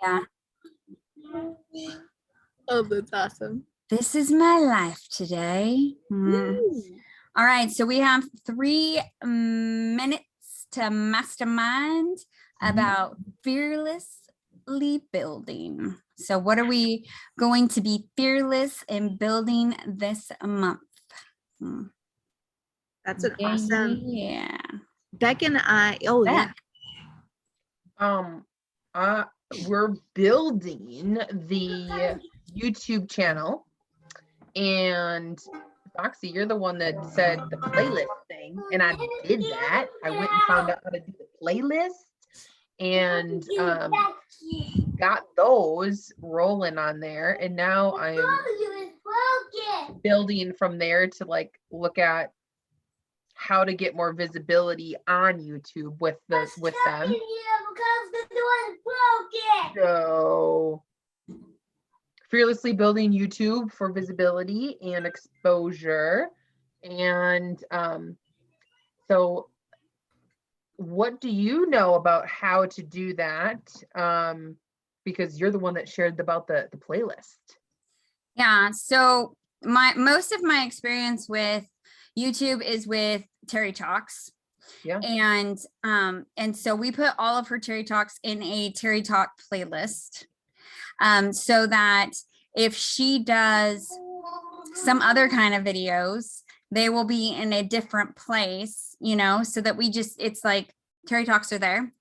Yeah. Oh, that's awesome. This is my life today. All right, so we have 3 minutes to mastermind about fearlessly building. So what are we going to be fearless in building this month? That's an awesome. Yeah. Beck and I. Oh yeah. We're building the YouTube channel, and Foxy, you're the one that said the playlist thing, and I did that. I went and found out how to do the playlist, and got those rolling on there, and now I'm building from there to like look at how to get more visibility on YouTube with them. So fearlessly building YouTube for visibility and exposure. And so what do you know about how to do that? Because you're the one that shared about the playlist. Yeah, so most of my experience with YouTube is with Terry Talks. Yeah. And so we put all of her Terry Talks in a Terry Talk playlist, so that if she does some other kind of videos, they will be in a different place, you know, so that it's like Terry Talks are there.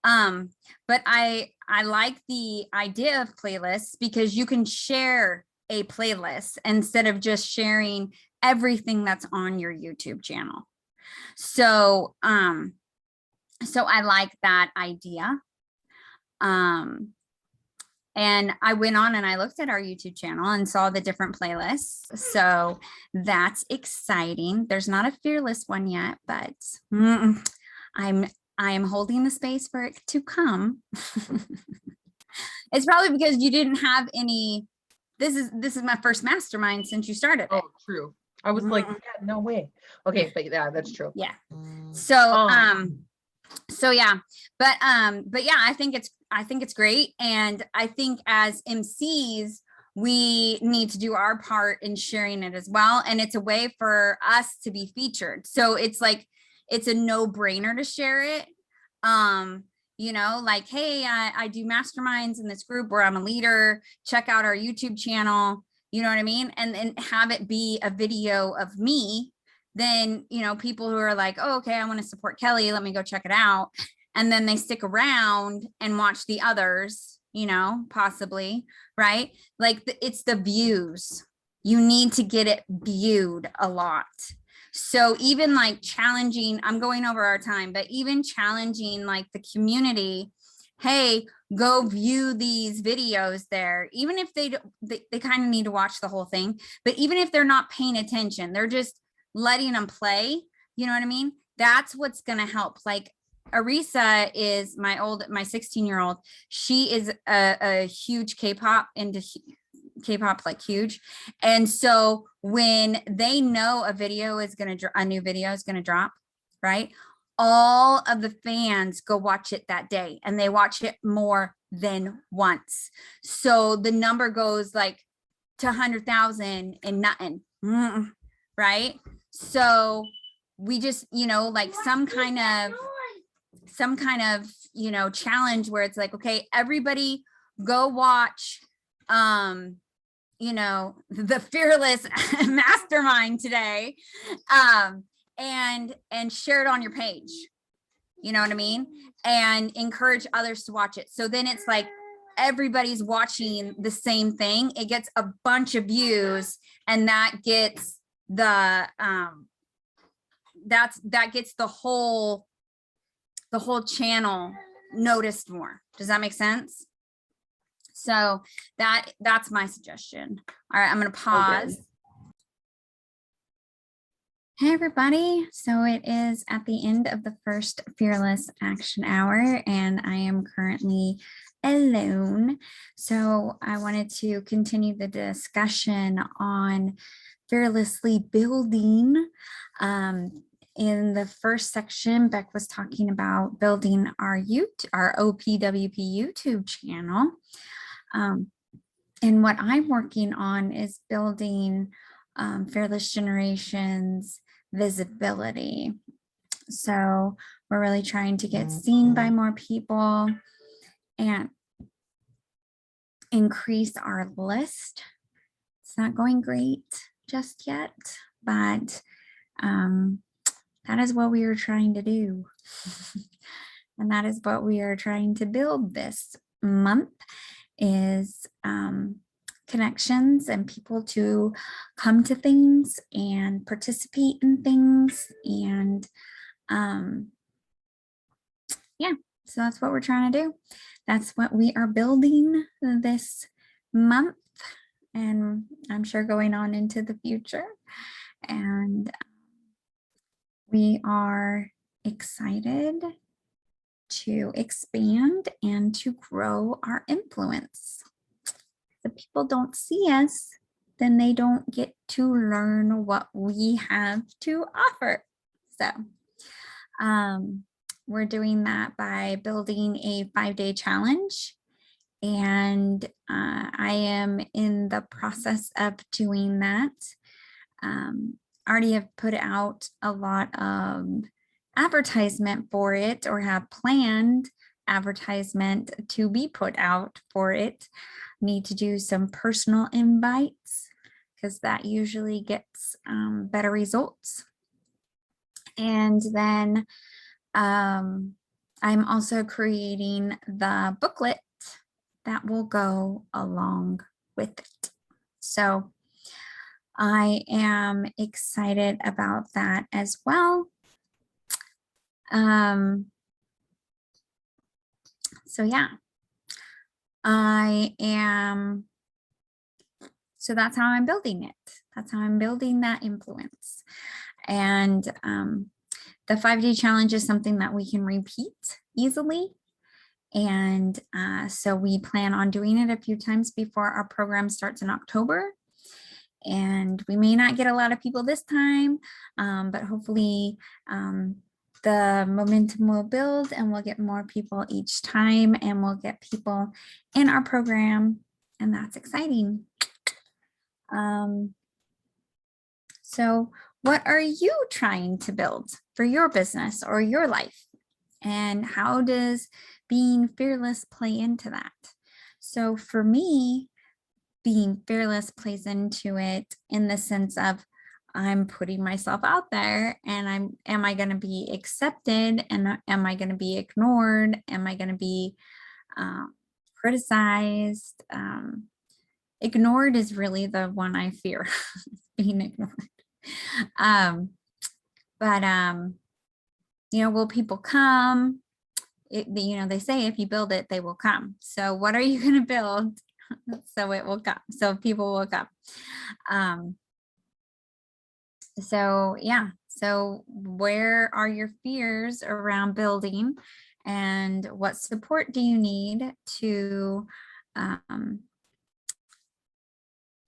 But I like the idea of playlists because you can share a playlist instead of just sharing everything that's on your YouTube channel. So I like that idea. And I went on and I looked at our YouTube channel and saw the different playlists. So that's exciting. There's not a fearless one yet, but I am holding the space for it to come. It's probably because you didn't have any. This is my first mastermind since you started it. Oh, true. I was like, yeah, no way. Okay, but yeah, that's true. Yeah. So so yeah, but yeah, I think it's great, and I think as MCs we need to do our part in sharing it as well, and it's a way for us to be featured. So it's like it's a no-brainer to share it. You know, like, hey, I do masterminds in this group where I'm a leader. Check out our YouTube channel. You know what I mean? And then have it be a video of me. Then, you know, people who are like, oh, okay, I want to support Kelly. Let me go check it out. And then they stick around and watch the others, you know, possibly, right? Like it's the views. You need to get it viewed a lot. So even like challenging, I'm going over our time, but even challenging like the community, hey, go view these videos there, even if they kind of need to watch the whole thing, but even if they're not paying attention, they're just letting them play, you know what I mean? That's what's going to help. Like Arisa is my 16-year-old. She is a huge K-pop, into K-pop, like huge. And so when they know a new video is going to drop, right? All of the fans go watch it that day, and they watch it more than once. So the number goes like to 100,000 and nothing, right? So we just, you know, like some kind of, you know, challenge where it's like, okay, everybody go watch, you know, the fearless mastermind today, and share it on your page, you know what I mean? And encourage others to watch it. So then it's like everybody's watching the same thing. It gets a bunch of views, and that gets the that gets the whole channel noticed more. Does that make sense? So that's my suggestion. All right, I'm going to pause. Okay. Hey, everybody. So it is at the end of the first Fearless Action Hour, and I am currently alone. So I wanted to continue the discussion on fearlessly building. in the first section, Beck was talking about building our OPWP YouTube channel. And what I'm working on is building Fearless Generations visibility. So we're really trying to get seen by more people and increase our list. It's not going great just yet, but that is what we are trying to do. And that is what we are trying to build this month is connections and people to come to things and participate in things. And yeah, so that's what we're trying to do. That's what we are building this month, and I'm sure going on into the future. And we are excited to expand and to grow our influence. If people don't see us, then they don't get to learn what we have to offer. So we're doing that by building a 5-day challenge. And I am in the process of doing that. Already have put out a lot of advertisement for it, or have planned advertisement to be put out for it. Need to do some personal invites because that usually gets better results. And then I'm also creating the booklet that will go along with it. So I am excited about that as well. So yeah, so that's how I'm building it. That's how I'm building that influence. And the 5-day challenge is something that we can repeat easily. And so we plan on doing it a few times before our program starts in October. And we may not get a lot of people this time, but hopefully the momentum will build and we'll get more people each time, and we'll get people in our program, and that's exciting. So what are you trying to build for your business or your life? And how does being fearless play into that? So for me, being fearless plays into it in the sense of I'm putting myself out there, and am I going to be accepted, and am I going to be ignored? Am I going to be criticized? Ignored is really the one I fear, being ignored. Will people come? They say if you build it, they will come. So what are you going to build so it will come, so people will come? So yeah, so where are your fears around building, and what support do you need to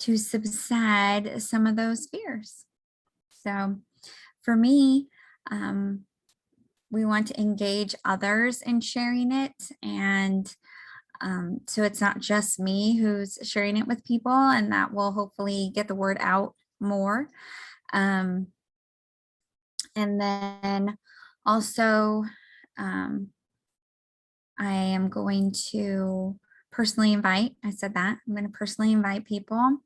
subside some of those fears? So for me, we want to engage others in sharing it, and so it's not just me who's sharing it with people, and that will hopefully get the word out more. And then also, I am going to personally invite, I'm going to personally invite people,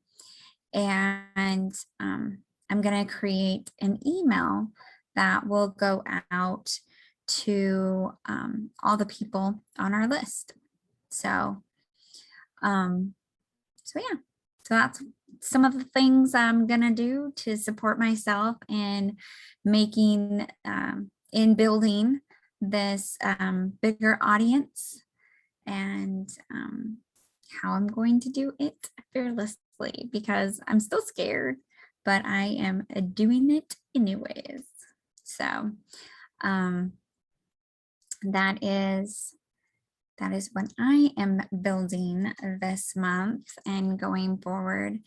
and I'm going to create an email that will go out to all the people on our list. So yeah, so that's some of the things I'm gonna do to support myself in making, in building this bigger audience, and how I'm going to do it fearlessly, because I'm still scared, but I am doing it anyways. So that is what I am building this month and going forward,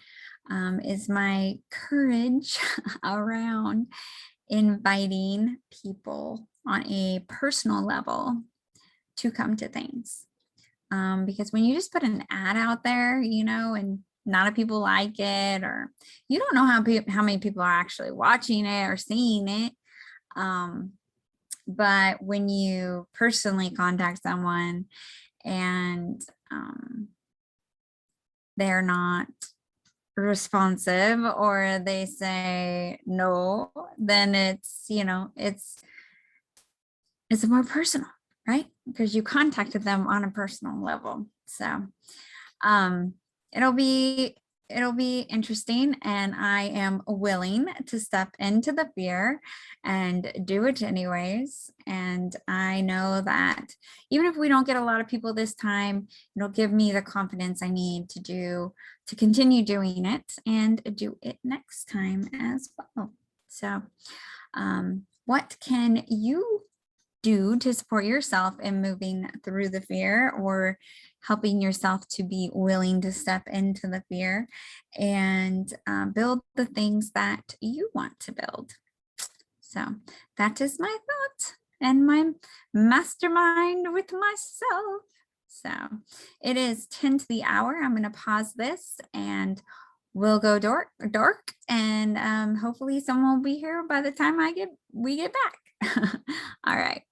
is my courage around inviting people on a personal level to come to things. Because when you just put an ad out there, you know, and not a people like it, or you don't know how many people are actually watching it or seeing it. But when you personally contact someone and they're not responsive, or they say no, then it's, you know, it's more personal, right? Because you contacted them on a personal level. So it'll be interesting, and I am willing to step into the fear and do it anyways. And I know that even if we don't get a lot of people this time, it'll give me the confidence I need to continue doing it and do it next time as well. So what can you do to support yourself in moving through the fear, or helping yourself to be willing to step into the fear and build the things that you want to build? So that is my thought and my mastermind with myself. So it is 10 to the hour. I'm going to pause this and we'll go dark, and hopefully someone will be here by the time we get back. All right.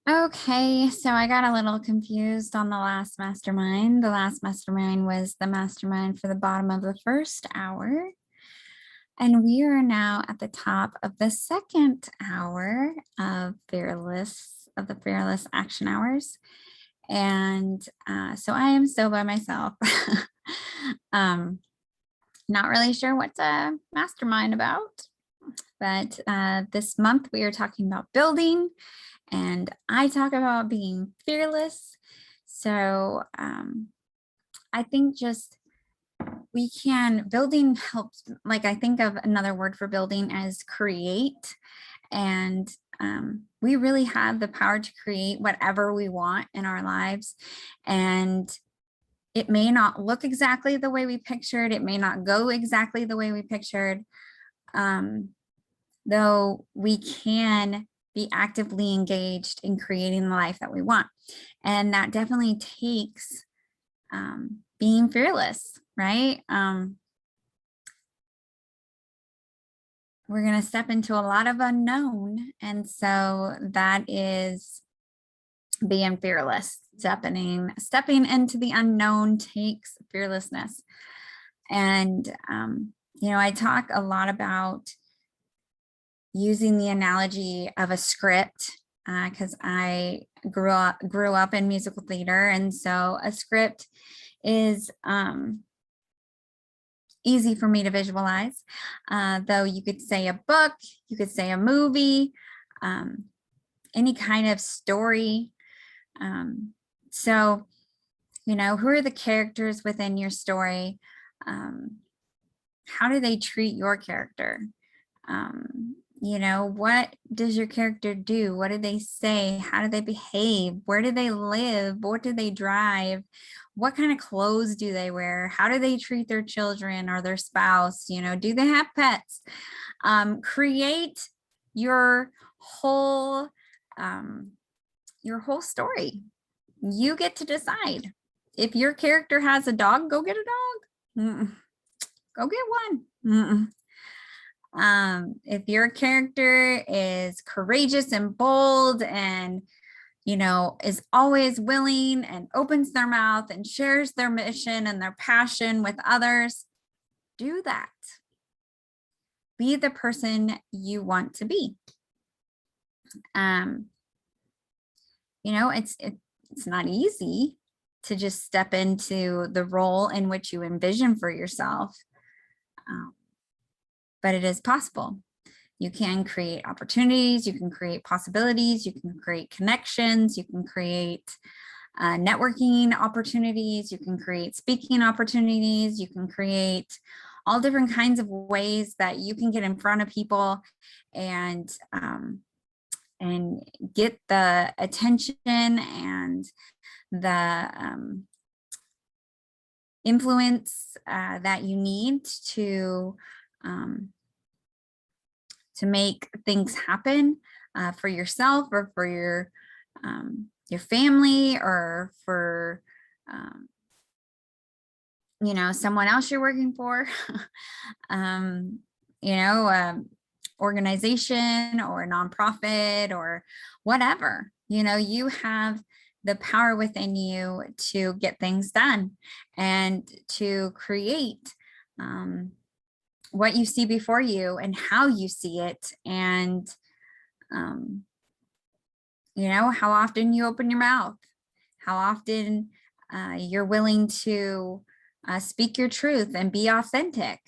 Okay, so I got a little confused on the last mastermind. The last mastermind was the mastermind for the bottom of the first hour. And we are now at the top of the second hour of the Fearless Action Hours. And so I am still by myself. Not really sure what to mastermind about, but this month we are talking about building. And I talk about being fearless. So I think just building helps. Like, I think of another word for building as create. And we really have the power to create whatever we want in our lives. And it may not look exactly the way we pictured. It may not go exactly the way we pictured. Though we can be actively engaged in creating the life that we want. And that definitely takes being fearless, right? We're going to step into a lot of unknown. And so that is being fearless. Stepping into the unknown takes fearlessness. And, you know, I talk a lot about using the analogy of a script, because I grew up in musical theater, and so a script is easy for me to visualize. Though you could say a book, you could say a movie, any kind of story. So, you know, who are the characters within your story? How do they treat your character? You know, what does your character do? What do they say? How do they behave? Where do they live? What do they drive? What kind of clothes do they wear? How do they treat their children or their spouse? You know, do they have pets? Create your whole story. You get to decide. If your character has a dog, go get a dog. Go get one. If your character is courageous and bold and, you know, is always willing and opens their mouth and shares their mission and their passion with others, do that. Be the person you want to be. You know, it's not easy to just step into the role in which you envision for yourself. But it is possible. You can create opportunities, you can create possibilities, you can create connections, you can create networking opportunities, you can create speaking opportunities, you can create all different kinds of ways that you can get in front of people and get the attention and the influence that you need to make things happen for yourself or for your family or for someone else you're working for, organization or a nonprofit or whatever. You have the power within you to get things done and to create what you see before you and how you see it, and how often you open your mouth, how often you're willing to speak your truth and be authentic.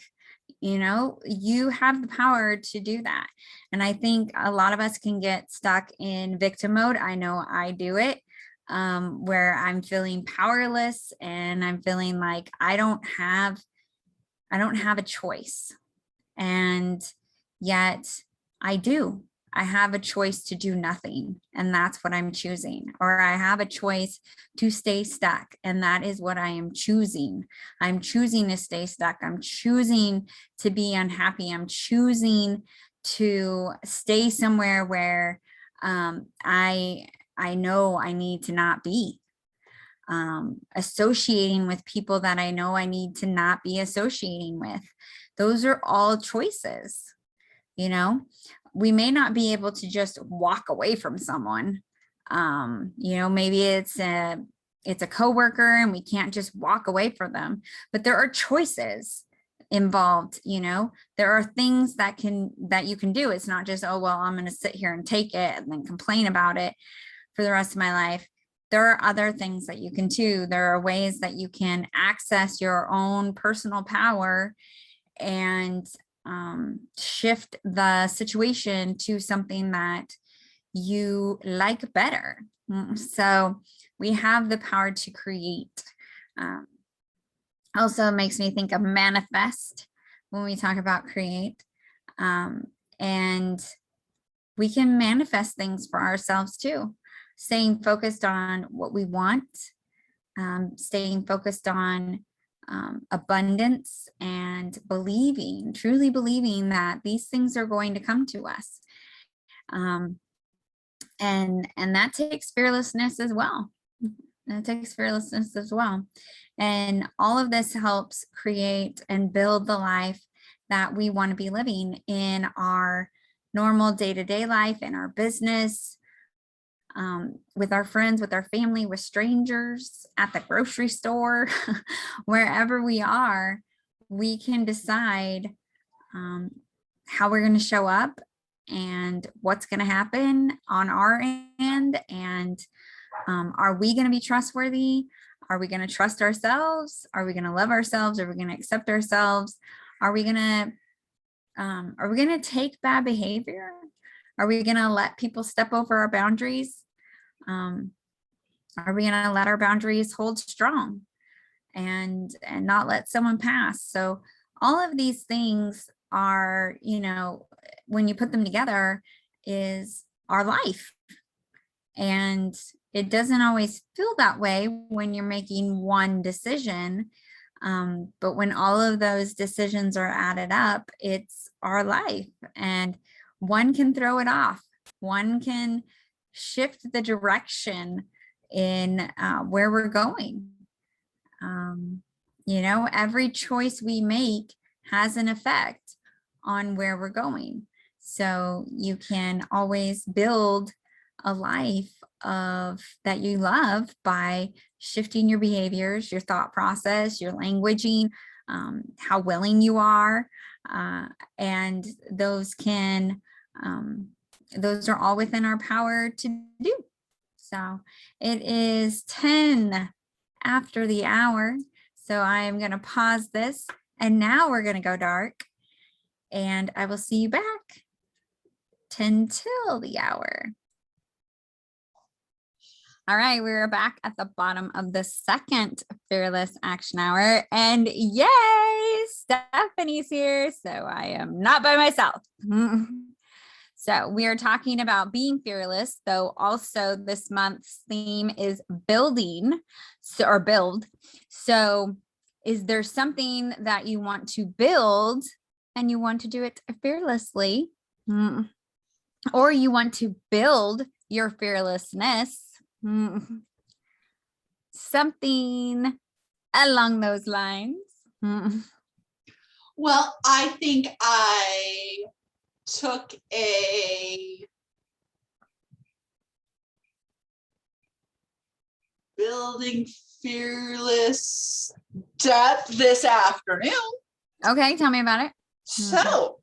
You have the power to do that. And I think a lot of us can get stuck in victim mode. I know I do it, where I'm feeling powerless and I'm feeling like I don't have a choice. And yet I do. I have a choice to do nothing, and that's what I'm choosing. Or I have a choice to stay stuck, and that is what I am choosing. I'm choosing to stay stuck. I'm choosing to be unhappy. I'm choosing to stay somewhere where I know I need to not be. Associating with people that I know I need to not be associating with. Those are all choices. We may not be able to just walk away from someone. Maybe it's a coworker and we can't just walk away from them, but there are choices involved. There are things that you can do. It's not just, oh, well, I'm going to sit here and take it and then complain about it for the rest of my life. There are other things that you can do. There are ways that you can access your own personal power and shift the situation to something that you like better. So we have the power to create. Also makes me think of manifest when we talk about create. And we can manifest things for ourselves too. Staying focused on what we want, staying focused on abundance, and truly believing that these things are going to come to us. And that takes fearlessness as well. And all of this helps create and build the life that we want to be living in our normal day-to-day life, in our business, with our friends, with our family, with strangers, at the grocery store, wherever we are. We can decide how we're going to show up and what's going to happen on our end. And are we going to be trustworthy? Are we going to trust ourselves? Are we going to love ourselves? Are we going to accept ourselves? Are we going to take bad behavior? Are we going to let people step over our boundaries? Are we going to let our boundaries hold strong and not let someone pass? So all of these things are, when you put them together, is our life. And it doesn't always feel that way when you're making one decision. But when all of those decisions are added up, it's our life. And one can throw it off. One can shift the direction in where we're going. Every choice we make has an effect on where we're going. So you can always build a life that you love by shifting your behaviors, your thought process, your languaging, how willing you are. And those are all within our power to do. So it is 10 after the hour. So I am going to pause this, and now we're going to go dark, and I will see you back 10 till the hour. All right, we're back at the bottom of the second Fearless Action Hour, and yay, Stephanie's here. So I am not by myself. So we are talking about being fearless, though also this month's theme is building, or build. So is there something that you want to build and you want to do it fearlessly? Or you want to build your fearlessness? Something along those lines. Well, I think I took a building fearless depth this afternoon. Okay, tell me about it. So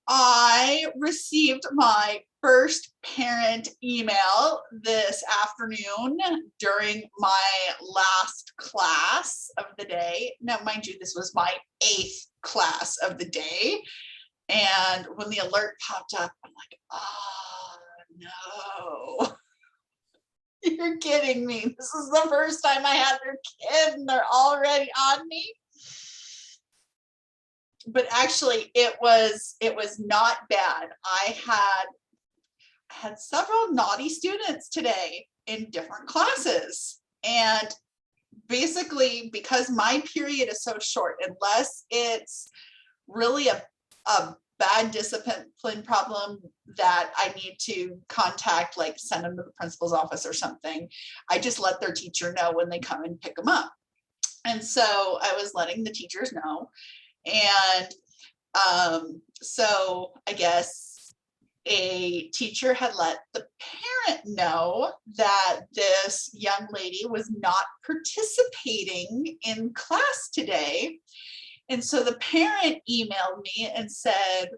I received my first parent email this afternoon during my last class of the day. Now, mind you, this was my 8th class of the day. And when the alert popped up, I'm like, oh no. You're kidding me. This is the first time I had their kid and they're already on me. But actually it was not bad. I had several naughty students today in different classes. And basically, because my period is so short, unless it's really a bad discipline problem that I need to contact, like send them to the principal's office or something, I just let their teacher know when they come and pick them up. And so I was letting the teachers know. And so I guess a teacher had let the parent know that this young lady was not participating in class today. And so the parent emailed me and said,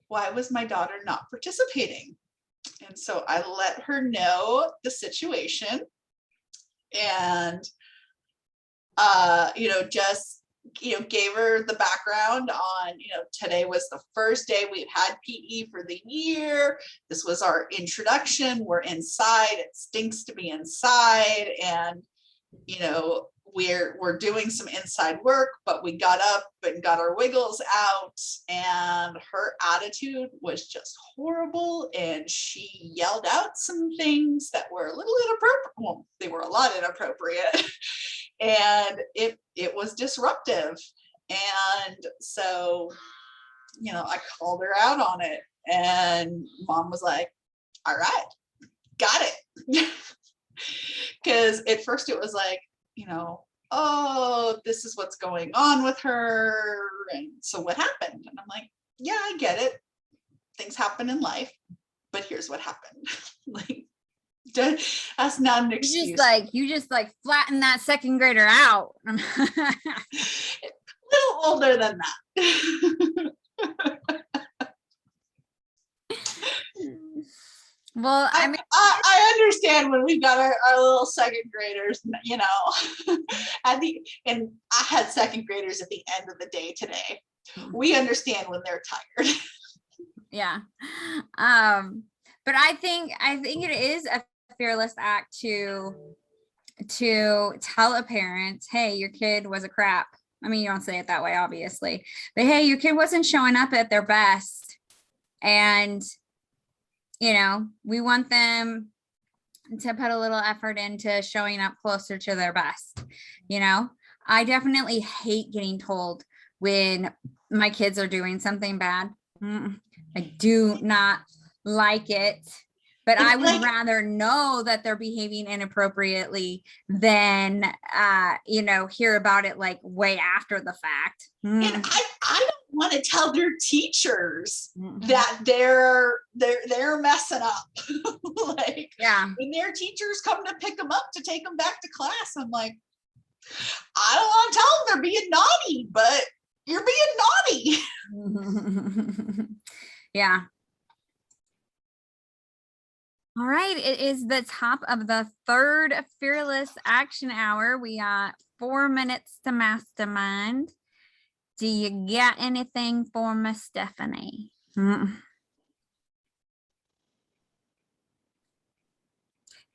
why was my daughter not participating? And so I let her know the situation and, gave her the background on, today was the first day we've had PE for the year. This was our introduction. We're inside. It stinks to be inside. And, we're doing some inside work, but we got up and got our wiggles out, and her attitude was just horrible. And she yelled out some things that were a little inappropriate. Well, they were a lot inappropriate. And it was disruptive. And so, I called her out on it, and mom was like, all right, got it. Because at first it was like, oh, this is what's going on with her. And so what happened? And I'm like, yeah, I get it. Things happen in life, but here's what happened. Like, that's not an excuse. You just flatten that second grader out. A little older than that. Well, I mean, I understand when we've got our little second graders, and I had second graders at the end of the day today. We understand when they're tired. Yeah. But I think it is a fearless act to tell a parent, hey, your kid was a crap. I mean, you don't say it that way, obviously, but hey, your kid wasn't showing up at their best. And we want them to put a little effort into showing up closer to their best. I definitely hate getting told when my kids are doing something bad. I do not like it, but I would rather know that they're behaving inappropriately than, hear about it way after the fact. And I don't want to tell their teachers that they're messing up. When their teachers come to pick them up to take them back to class, I'm like, I don't want to tell them they're being naughty, but you're being naughty. Yeah. All right. It is the top of the third Fearless Action Hour. We got 4 minutes to mastermind. Do you got anything for Miss Stephanie?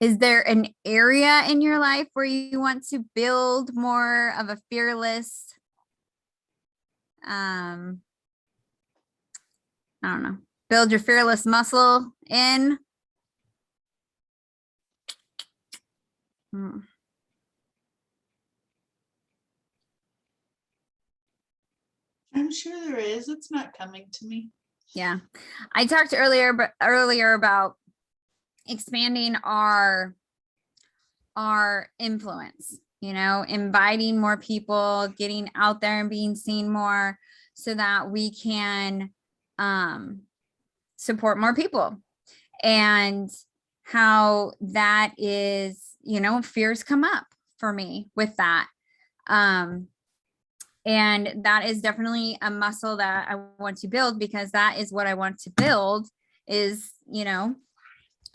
Is there an area in your life where you want to build more of a fearless, I don't know, build your fearless muscle in? I'm sure there is. It's not coming to me. Yeah. I talked earlier about expanding our influence, inviting more people, getting out there and being seen more so that we can support more people, and how that is, fears come up for me with that. And that is definitely a muscle that I want to build, because that is what I want to build is,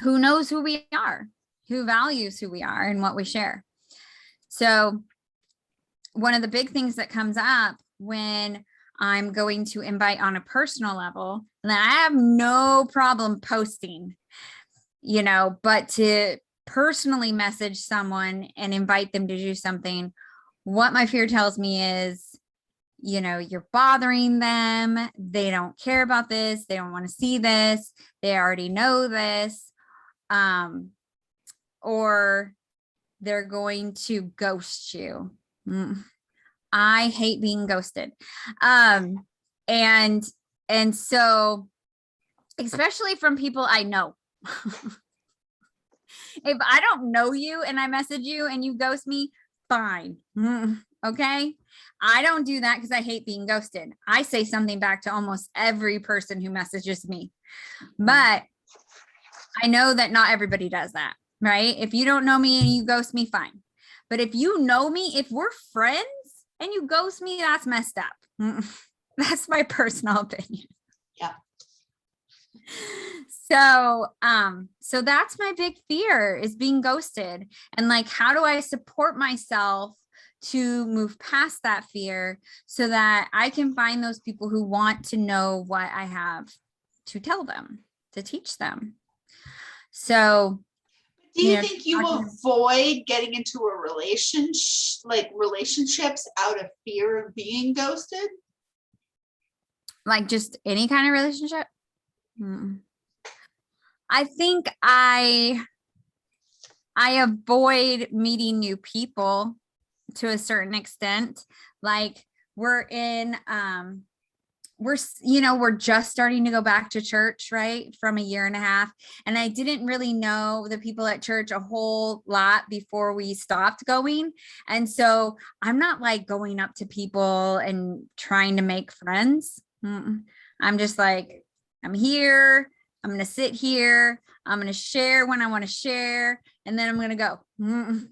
who knows who we are, who values who we are and what we share. So one of the big things that comes up when I'm going to invite on a personal level, and I have no problem posting, but to personally message someone and invite them to do something, what my fear tells me is, you're bothering them. They don't care about this. They don't want to see this. They already know this. Or they're going to ghost you. I hate being ghosted. And so, especially from people I know. If I don't know you and I message you and you ghost me, fine. Okay. I don't do that because I hate being ghosted. I say something back to almost every person who messages me, but I know that not everybody does that, right? If you don't know me and you ghost me, fine. But if you know me, if we're friends and you ghost me, that's messed up. That's my personal opinion. Yeah. So that's my big fear, is being ghosted. And like, how do I support myself to move past that fear so that I can find those people who want to know what I have to tell them, to teach them. So do you think you avoid getting into a relationships out of fear of being ghosted? Like just any kind of relationship? I think I avoid meeting new people to a certain extent. Like we're just starting to go back to church, right? From a year and a half. And I didn't really know the people at church a whole lot before we stopped going. And so I'm not like going up to people and trying to make friends. I'm just like, I'm here. I'm going to sit here. I'm going to share when I want to share. And then I'm going to go, and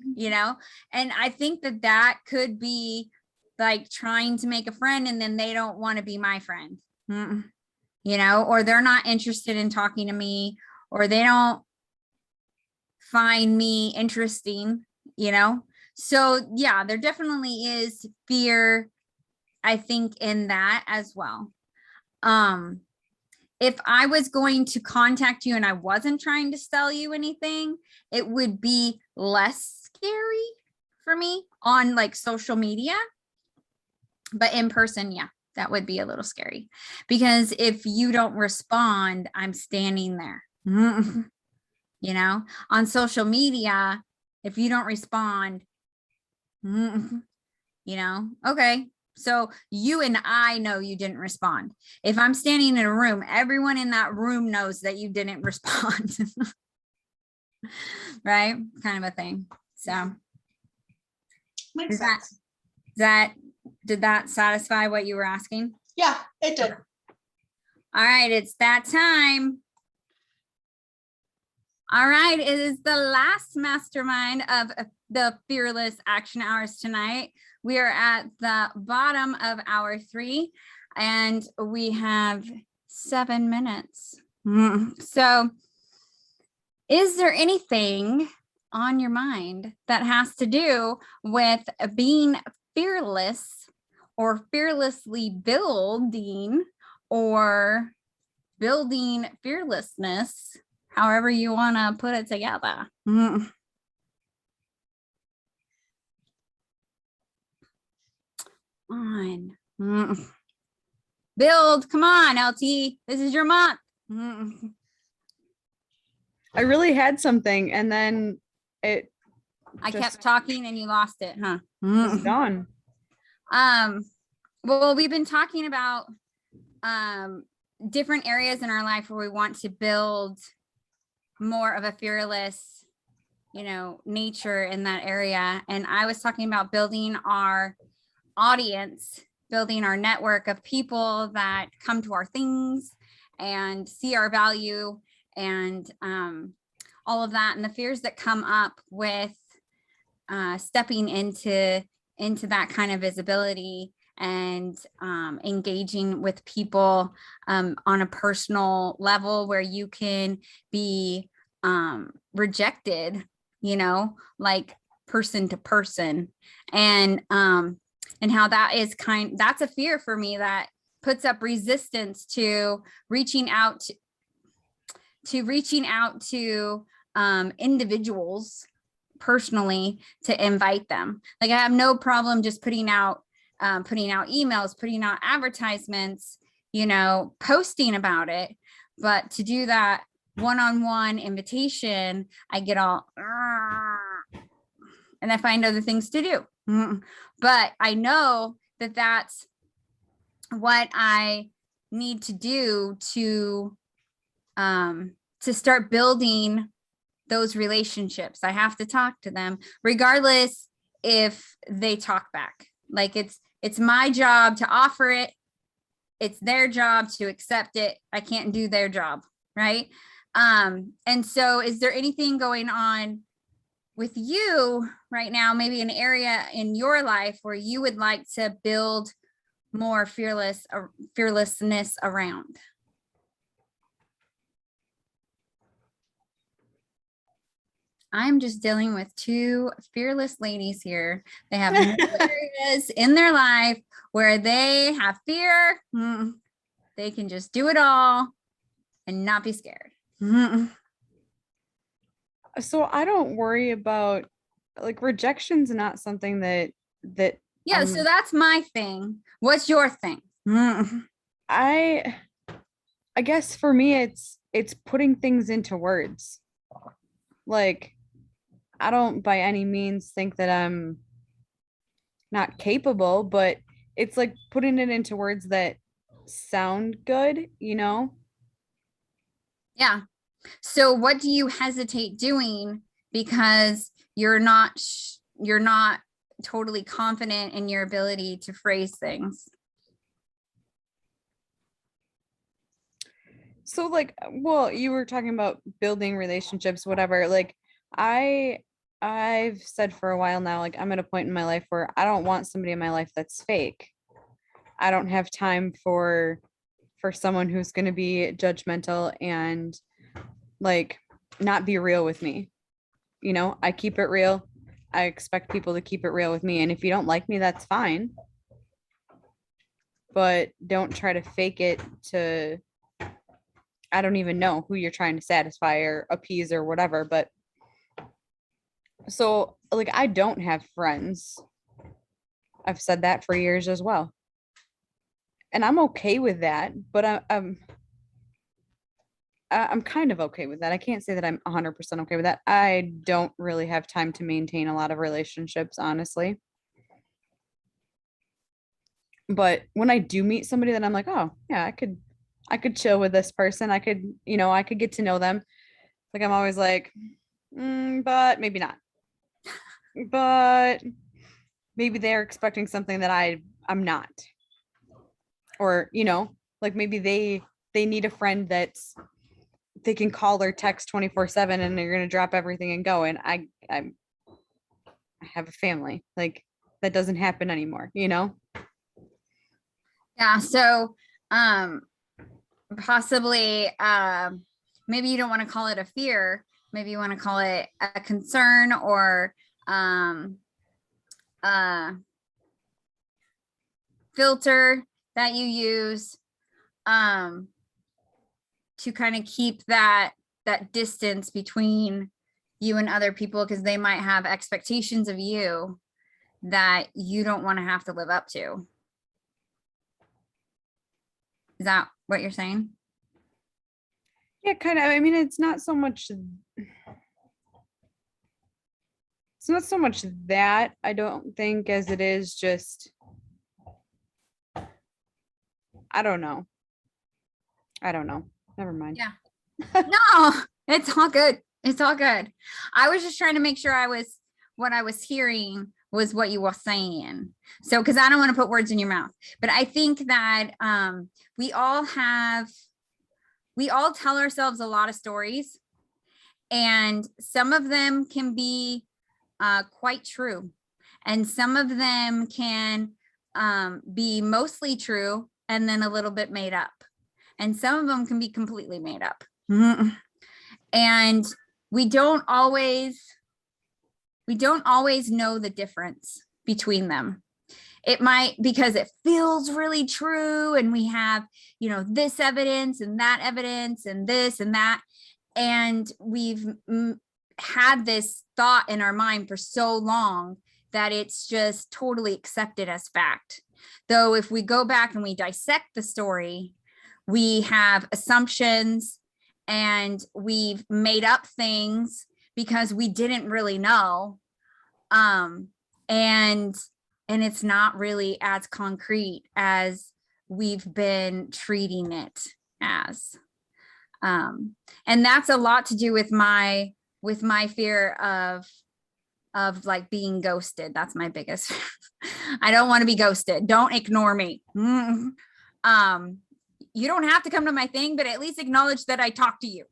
I think that could be like trying to make a friend and then they don't want to be my friend, or they're not interested in talking to me, or they don't find me interesting, So yeah, there definitely is fear, I think, in that as well. If I was going to contact you and I wasn't trying to sell you anything, it would be less scary for me on like social media. But in person, yeah, that would be a little scary, because if you don't respond, I'm standing there. On social media, if you don't respond, okay. So you and I know you didn't respond. If I'm standing in a room, everyone in that room knows that you didn't respond. Right? Kind of a thing. So Makes sense. Did that satisfy what you were asking? Yeah, it did. All right, it's that time. All right, it is the last mastermind of the Fearless Action Hours tonight. We are at the bottom of hour 3 and we have 7 minutes. So is there anything on your mind that has to do with being fearless or fearlessly building or building fearlessness, however you want to put it together? On. Build, come on, LT. This is your month. I really had something and then I kept talking and you lost it, huh? was gone. Well, we've been talking about different areas in our life where we want to build more of a fearless, nature in that area. And I was talking about building our audience, building our network of people that come to our things and see our value and all of that, and the fears that come up with stepping into that kind of visibility and engaging with people on a personal level where you can be rejected, like person to person, and how that's a fear for me that puts up resistance to reaching out to individuals personally to invite them. Like I have no problem just putting out emails, putting out advertisements, posting about it. But to do that one-on-one invitation, I get all, and I find other things to do. But I know that that's what I need to do to start building those relationships. I have to talk to them regardless if they talk back. Like it's my job to offer it. It's their job to accept it. I can't do their job. Right. And so is there anything going on with you right now, maybe an area in your life where you would like to build more fearlessness around? I'm just dealing with two fearless ladies here. They have no areas in their life where they have fear. They can just do it all and not be scared. So I don't worry about, like, rejection's not something that yeah. So that's my thing. What's your thing? I guess for me it's putting things into words. Like, I don't by any means think that I'm not capable, but it's like putting it into words that sound good, Yeah. So what do you hesitate doing because you're not totally confident in your ability to phrase things? So, like, well, you were talking about building relationships, whatever. Like, I've said for a while now, like, I'm at a point in my life where I don't want somebody in my life that's fake. I don't have time for someone who's going to be judgmental and, like, not be real with me. I keep it real. I expect people to keep it real with me. And if you don't like me, that's fine. But don't try to fake it to, I don't even know who you're trying to satisfy or appease or whatever. But so, like, I don't have friends. I've said that for years as well. And I'm okay with that, but I'm kind of okay with that. I can't say that I'm 100% okay with that. I don't really have time to maintain a lot of relationships, honestly. But when I do meet somebody that I'm like, oh yeah, I could chill with this person. I could get to know them. Like, I'm always like, but maybe not. But maybe they're expecting something that I'm not. Or, like, maybe they need a friend that's, they can call or text 24/7 and they're going to drop everything and go. And I have a family. Like, that doesn't happen anymore, Yeah. So, possibly, maybe you don't want to call it a fear. Maybe you want to call it a concern or, filter that you use, to kind of keep that distance between you and other people, because they might have expectations of you that you don't want to have to live up to. Is that what you're saying? Yeah, kind of. I mean, it's not so much that, I don't think, as it is just I don't know. Never mind. Yeah. No, it's all good. It's all good. I was just trying to make sure what I was hearing was what you were saying. So, because I don't want to put words in your mouth, but I think that we all tell ourselves a lot of stories, and some of them can be quite true, and some of them can be mostly true and then a little bit made up, and some of them can be completely made up. And we don't always know the difference between them. It might, because it feels really true, and we have, this evidence and that evidence and this and that, and we've had this thought in our mind for so long that it's just totally accepted as fact. Though if we go back and we dissect the story, we have assumptions and we've made up things because we didn't really know. And it's not really as concrete as we've been treating it as. And that's a lot to do with my fear of like being ghosted. That's my biggest. I don't want to be ghosted. Don't ignore me. You don't have to come to my thing, but at least acknowledge that I talked to you.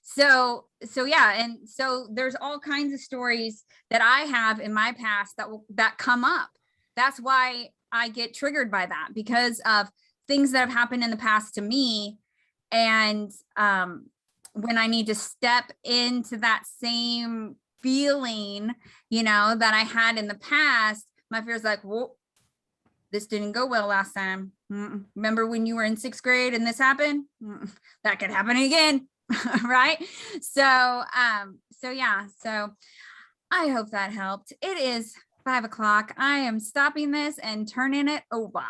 So yeah. And so there's all kinds of stories that I have in my past that come up. That's why I get triggered by that, because of things that have happened in the past to me. And when I need to step into that same feeling, that I had in the past, my fear is like, whoa, this didn't go well last time. Remember when you were in 6th grade and this happened? That could happen again. Right. So yeah. So I hope that helped. It is 5 o'clock. I am stopping this and turning it over.